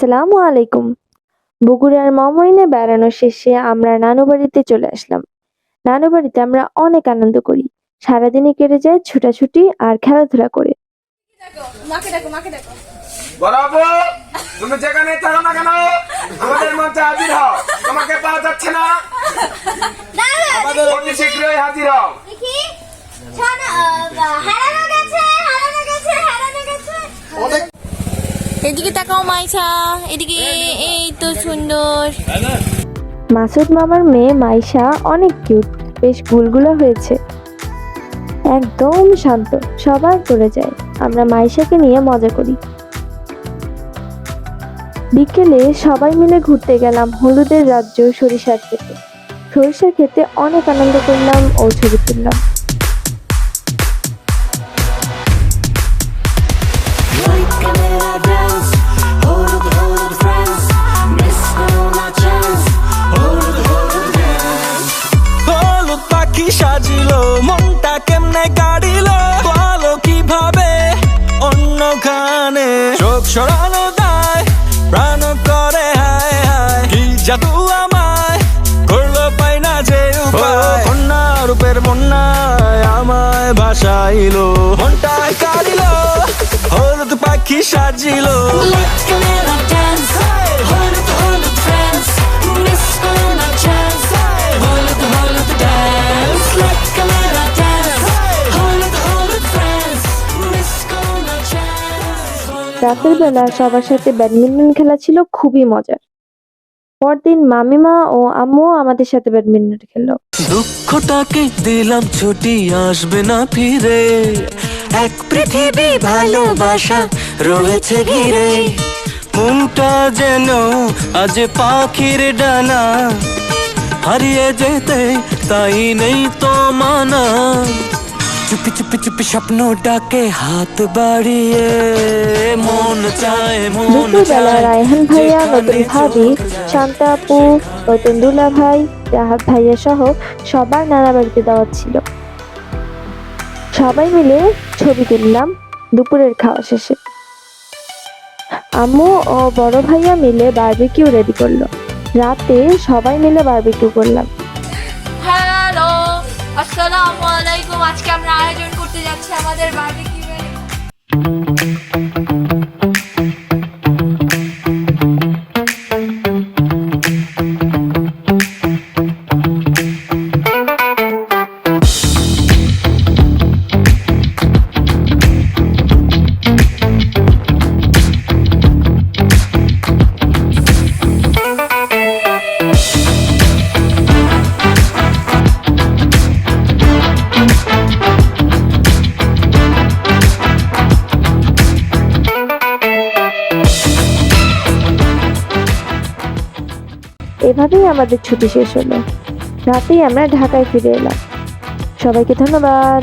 আসসালামু আলাইকুম। বগুড়ার মমইনে বেড়ানো শেষে আমরা নানু বাড়িতে চলে আসলাম। নানু বাড়িতে আমরা অনেক আনন্দ করি। সারাদিনই কেটে যায় ছুটাছুটি আর খেলাধুলা করে। বড় আপু, তুমি যেখানে থাকো না কেন আমাদের মঞ্চে হাজির হও। তোমাকে পাওয়া যাচ্ছে না, আমাদের অতি শীঘ্রই হাজির হও। এদিকে তাকাও মাইশা, এদিকে। এই তো সুন্দর। মাসুদ মামার মেয়ে মাইশা অনেক কিউট, বেশ গুলগুলা হয়েছে, একদম শান্ত, সবাই চলে যায়। আমরা মাইশাকে নিয়ে মজা করি। বিকেলে সবাই মিলে ঘুরতে গেলাম হলুদের রাজ্য সরিষার ক্ষেতে। সরিষার ক্ষেতে অনেক আনন্দ করলাম ও ছবি তুললাম। সাজিলো মনটা কেমনে কাড়িলো, বলো কিভাবে অন্য গানে চোখ সরানো দায়, প্রাণ করে হায় হায়, কি জাদু আমায় করলো পাই না যে উপায়। বন্যা রূপের বন্যায় আমায় ভাসাইলো, মনটায় কাড়িলো, হলুদ পাখি সাজিলো। রাতের বেলা সবার সাথে ব্যাডমিন্টন খেলা ছিল খুবই মজার। পরদিন মামিমা ও আম্মু আমাদের সাথে ব্যাডমিন্টন খেললো। দুঃখটাকে দিলাম ছুটি, আসবে না ফিরে, এক পৃথিবী ভালোবাসা রয়েছে ঘিরে। মনটা যেন আজ পাখির ডানা, হারিয়ে যেতে তাই নেই তো মানা। চুপি চুপি চুপি স্বপ্ন ডাকে হাত বাড়িয়ে, মন চায় মন দুপুরবেলা রায়হান ভাইয়া, নতুন ভাবি, শান্তা আপু, নতুন দুলা ভাই, রাহাত ভাইয়া সহ সবার নানা বাড়িতে দাওয়াত ছিল। সবাই মিলে ছবি তুললাম দুপুরের খাওয়া শেষে। আম্মু ও বড় ভাইয়া মিলে বারবিকিউ রেডি করলো। রাতে সবাই মিলে বারবিকিউ করলাম। হ্যালো, আসসালামু আলাইকুম। আজকে আমরা আয়োজন করতে যাচ্ছি আমাদের বারবিকিউয়ের। এভাবেই আমাদের ছুটি শেষ হলো। রাতেই আমরা ঢাকায় ফিরে এলাম। সবাইকে ধন্যবাদ।